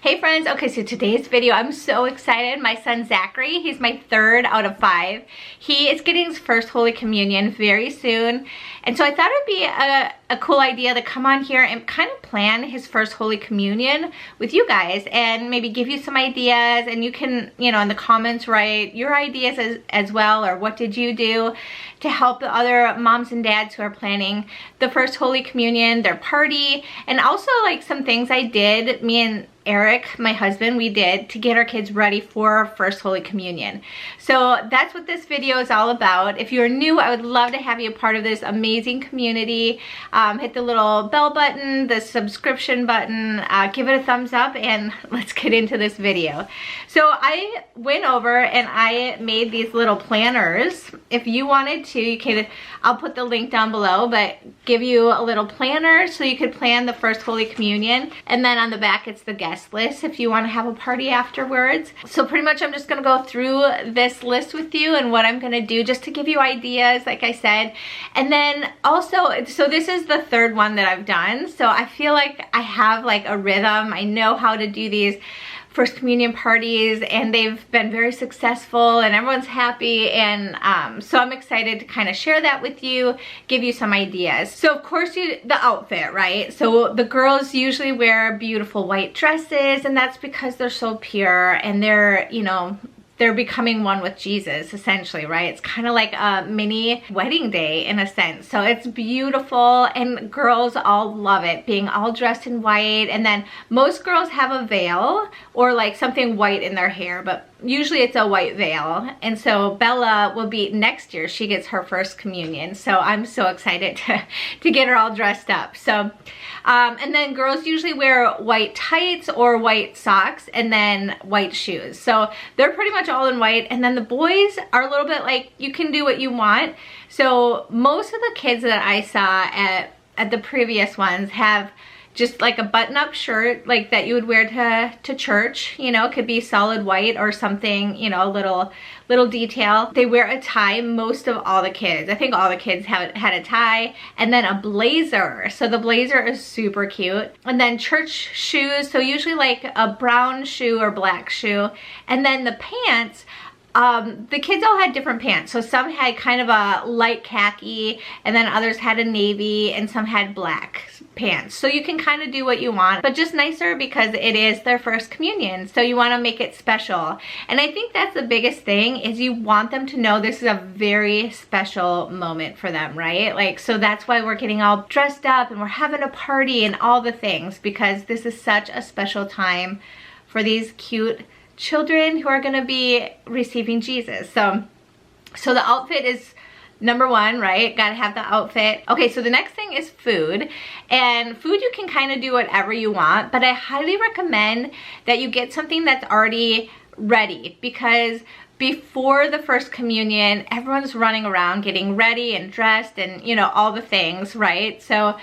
Hey friends, okay, so today's video, I'm so excited. My son Zachary, he's my third out of 5. He is getting his first Holy Communion very soon. And so I thought it'd be a cool idea to come on here and kind of plan his first Holy Communion with you guys and maybe give you some ideas, and you can, you know, in the comments write your ideas as well, or what did you do to help the other moms and dads who are planning the first Holy Communion, their party, and also like some things I did, me and Eric, my husband, we did to get our kids ready for first Holy Communion. So that's what this video is all about. If you're new, I would love to have you a part of this amazing community. Hit the little bell button, the subscription button, give it a thumbs up, and let's get into this video. So I went over and I made these little planners. If you wanted to, you can, I'll put the link down below, but give you a little planner so you could plan the first Holy Communion. And then on the back, it's the guest list if you want to have a party afterwards. So pretty much I'm just going to go through this list with you and what I'm going to do just to give you ideas, like I said. And then also, so this is the third one that I've done. So I feel like I have like a rhythm. I know how to do these first communion parties, and they've been very successful and everyone's happy, and so I'm excited to kind of share that with you, give you some ideas. So of course the outfit, right? So the girls usually wear beautiful white dresses, and that's because they're so pure and they're, you know, they're becoming one with Jesus, essentially, right? It's kind of like a mini wedding day in a sense. So it's beautiful, and girls all love it, being all dressed in white. And then most girls have a veil or like something white in their hair, but usually it's a white veil. And so Bella will be next year. She gets her first communion. So I'm so excited to get her all dressed up. So, and then girls usually wear white tights or white socks and then white shoes. So they're pretty much all in white. And then the boys are a little bit like, you can do what you want. So most of the kids that I saw at the previous ones have just like a button-up shirt like that you would wear to church. You know, it could be solid white or something, you know, a little detail. They wear a tie, most of all the kids. I think all the kids had a tie, and then a blazer. So the blazer is super cute. And then church shoes, so usually like a brown shoe or black shoe. And then the pants, the kids all had different pants. So some had kind of a light khaki, and then others had a navy, and some had black pants. So you can kind of do what you want, but just nicer because it is their first communion. So you want to make it special. And I think that's the biggest thing, is you want them to know this is a very special moment for them, right? Like, so that's why we're getting all dressed up and we're having a party and all the things, because this is such a special time for these cute children who are going to be receiving Jesus. So the outfit is number one, right? Gotta have the outfit. Okay, so the next thing is food. And food, you can kind of do whatever you want, but I highly recommend that you get something that's already ready, because before the first communion, everyone's running around getting ready and dressed and, you know, all the things, right? So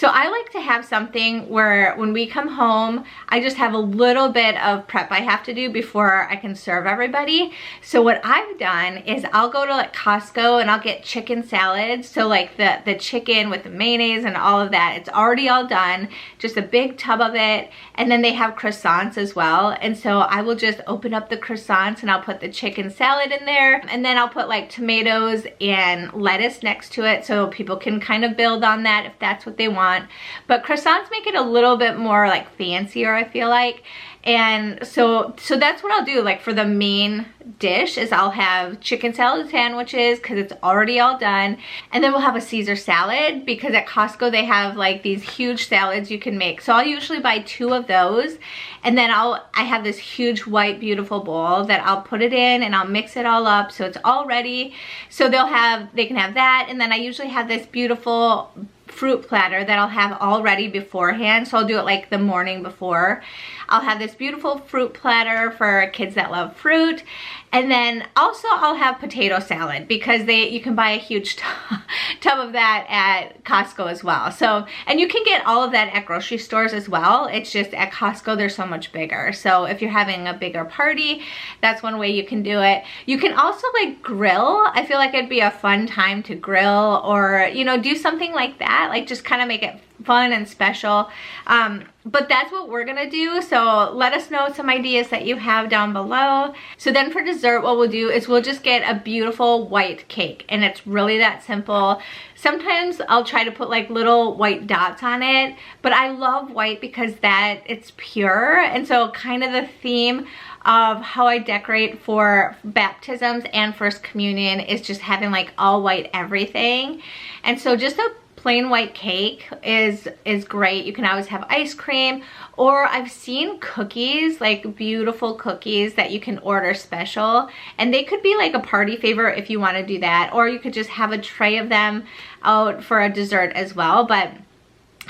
I like to have something where when we come home, I just have a little bit of prep I have to do before I can serve everybody. So what I've done is I'll go to like Costco and I'll get chicken salads. So like the chicken with the mayonnaise and all of that, it's already all done, just a big tub of it. And then they have croissants as well. And so I will just open up the croissants and I'll put the chicken salad in there, and then I'll put like tomatoes and lettuce next to it so people can kind of build on that if that's what they want. But croissants make it a little bit more like fancier, I feel like. And so that's what I'll do. Like for the main dish is I'll have chicken salad sandwiches because it's already all done. And then we'll have a Caesar salad, because at Costco they have like these huge salads you can make. So I'll usually buy 2 of those. And then I have this huge white beautiful bowl that I'll put it in, and I'll mix it all up so it's all ready. So they can have that. And then I usually have this beautiful fruit platter that I'll have all ready beforehand. So I'll do it like the morning before. I'll have this beautiful fruit platter for kids that love fruit. And then also I'll have potato salad, because you can buy a huge tub of that at Costco as well. So, and you can get all of that at grocery stores as well. It's just at Costco they're so much bigger. So if you're having a bigger party, that's one way you can do it. You can also like grill. I feel like it'd be a fun time to grill, or, you know, do something like that. that. Like just kind of make it fun and special. But that's what we're gonna do. So let us know some ideas that you have down below. So then for dessert, what we'll do is we'll just get a beautiful white cake, and it's really that simple. Sometimes I'll try to put like little white dots on it, but I love white because that it's pure. And so kind of the theme of how I decorate for baptisms and first communion is just having like all white everything. And so just a plain white cake is great. You can always have ice cream, or I've seen cookies, like beautiful cookies that you can order special, and they could be like a party favor if you want to do that, or you could just have a tray of them out for a dessert as well. But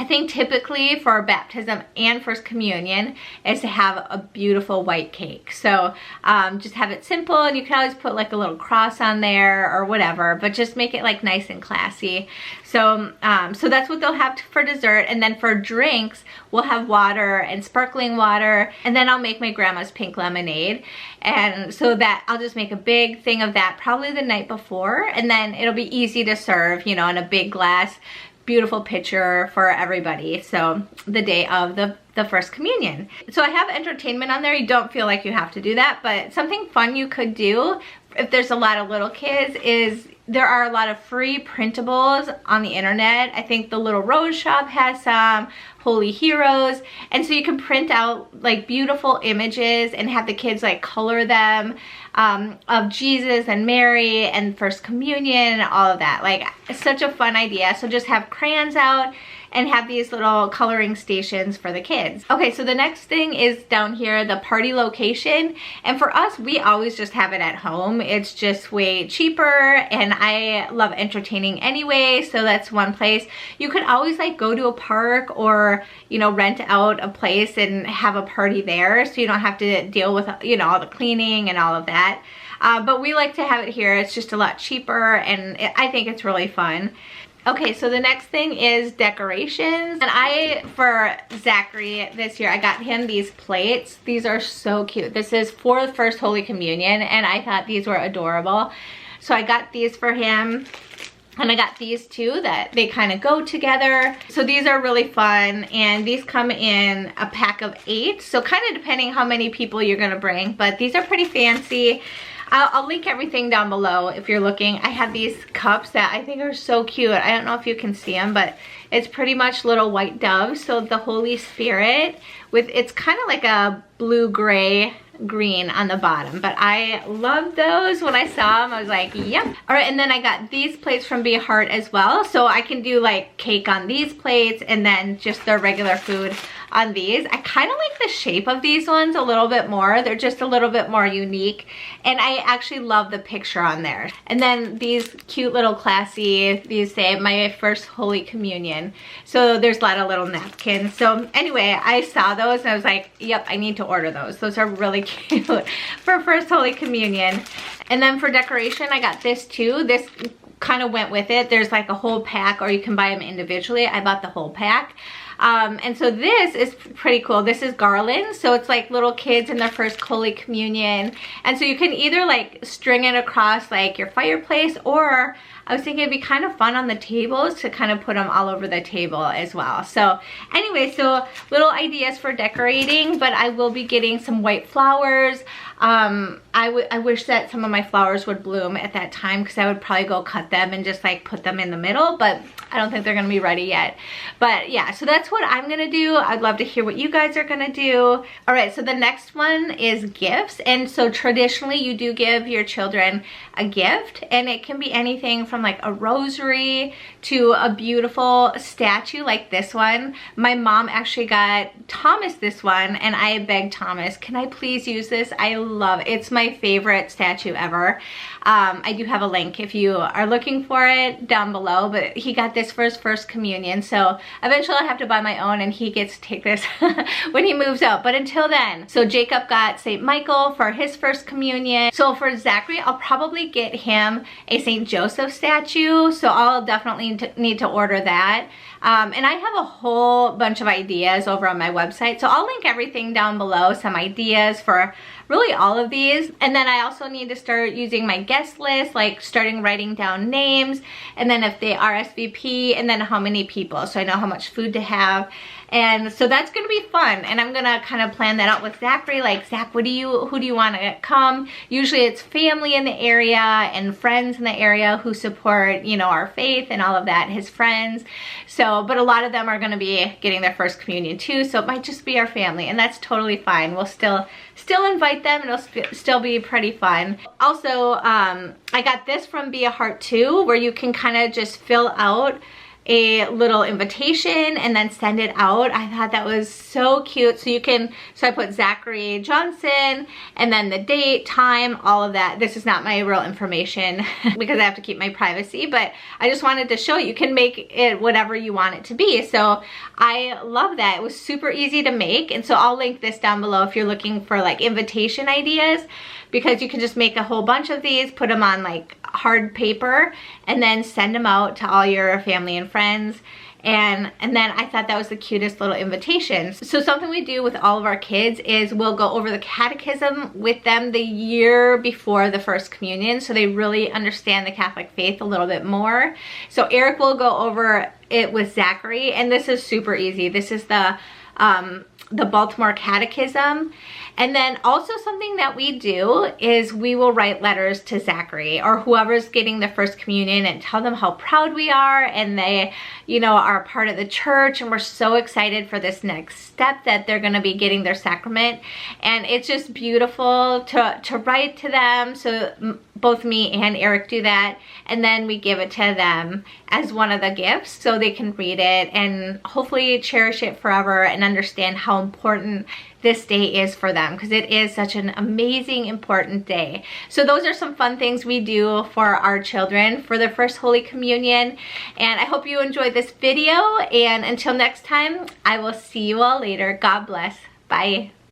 I think typically for baptism and first communion is to have a beautiful white cake. So just have it simple, and you can always put like a little cross on there or whatever, but just make it like nice and classy. So so that's what they'll have for dessert. And then for drinks, we'll have water and sparkling water, and then I'll make my grandma's pink lemonade. And so that I'll just make a big thing of that probably the night before, and then it'll be easy to serve, you know, in a big glass. Beautiful picture for everybody. So the day of the first communion. So I have entertainment on there. You don't feel like you have to do that, but something fun you could do if there's a lot of little kids is there are a lot of free printables on the internet. I think the Little Rose Shop has some, Holy Heroes, and so you can print out like beautiful images and have the kids like color them of Jesus and Mary and First Communion and all of that. Like, it's such a fun idea. So just have crayons out and have these little coloring stations for the kids. Okay, so the next thing is down here, the party location. And for us, we always just have it at home. It's just way cheaper, and I love entertaining anyway, so that's one place. You could always like go to a park or, you know, rent out a place and have a party there, so you don't have to deal with, you know, all the cleaning and all of that. But we like to have it here. It's just a lot cheaper, and I think it's really fun. Okay, so the next thing is decorations. And for Zachary this year, I got him these plates. These are so cute. This is for the first Holy Communion, and I thought these were adorable. So I got these for him. And I got these too, that they kind of go together. So these are really fun, and these come in a pack of 8. So kind of depending how many people you're gonna bring, but these are pretty fancy. I'll link everything down below if you're looking. I have these cups that I think are so cute. I don't know if you can see them, but it's pretty much little white doves. So the Holy Spirit with, it's kind of like a blue-gray green on the bottom, but I love those. When I saw them, I was like, yep. All right, and then I got these plates from Be Heart as well, so I can do like cake on these plates and then just their regular food on these. I kind of like the shape of these ones a little bit more. They're just a little bit more unique, and I actually love the picture on there. And then these cute little classy, these say my first Holy Communion, so there's a lot of little napkins. So anyway, I saw those and I was like, yep, I need to order those. Those are really cute for first Holy Communion. And then for decoration, I got this too. This kind of went with it. There's like a whole pack, or you can buy them individually. I bought the whole pack. And so this is pretty cool. This is garland, so it's like little kids in their first Holy Communion. And so you can either like string it across like your fireplace, or I was thinking it'd be kind of fun on the tables to kind of put them all over the table as well. So anyway, so little ideas for decorating, but I will be getting some white flowers. I wish that some of my flowers would bloom at that time, because I would probably go cut them and just like put them in the middle, but I don't think they're gonna be ready yet. But yeah, so that's what I'm gonna do. I'd love to hear what you guys are gonna do. All right, so the next one is gifts. And so traditionally you do give your children a gift, and it can be anything from like a rosary to a beautiful statue like this one. My mom actually got Thomas this one, and I begged Thomas, can I please use this? I love it. It's my favorite statue ever. I do have a link if you are looking for it down below, but he got this for his first communion, so eventually I'll have to buy my own and he gets to take this when he moves out. But until then, so Jacob got St. Michael for his first communion. So for Zachary, I'll probably get him a St. Joseph statue. statue, so I'll definitely need to order that. And I have a whole bunch of ideas over on my website, so I'll link everything down below, some ideas for really all of these. And then I also need to start using my guest list, like starting writing down names, and then if they RSVP, and then how many people, so I know how much food to have. And so that's gonna be fun, and I'm gonna kind of plan that out with Zachary, like, Zach, who do you want to come? Usually it's family in the area and friends in the area who support, you know, our faith and all of that, his friends. So, but a lot of them are gonna be getting their first communion too, so it might just be our family, and that's totally fine. We'll still invite them, and it'll still be pretty fun. Also, I got this from Be a Heart too, where you can kind of just fill out a little invitation and then send it out. I thought that was so cute. So I put Zachary Johnson and then the date, time, all of that. This is not my real information because I have to keep my privacy, but I just wanted to show you can make it whatever you want it to be. So I love that. It was super easy to make, and so I'll link this down below if you're looking for like invitation ideas, because you can just make a whole bunch of these, put them on like hard paper, and then send them out to all your family and friends. And then I thought that was the cutest little invitation. So something we do with all of our kids is we'll go over the catechism with them the year before the first communion, so they really understand the Catholic faith a little bit more. So Eric will go over it with Zachary, and this is super easy. This is the Baltimore Catechism. And then also something that we do is we will write letters to Zachary or whoever's getting the first communion and tell them how proud we are, and they, you know, are part of the church, and we're so excited for this next step that they're going to be getting their sacrament. And it's just beautiful to write to them. So both me and Eric do that, and then we give it to them as one of the gifts so they can read it and hopefully cherish it forever and understand how important this day is for them, because it is such an amazing, important day. So those are some fun things we do for our children for their first Holy Communion. And I hope you enjoyed this video, and until next time, I will see you all later. God bless. Bye.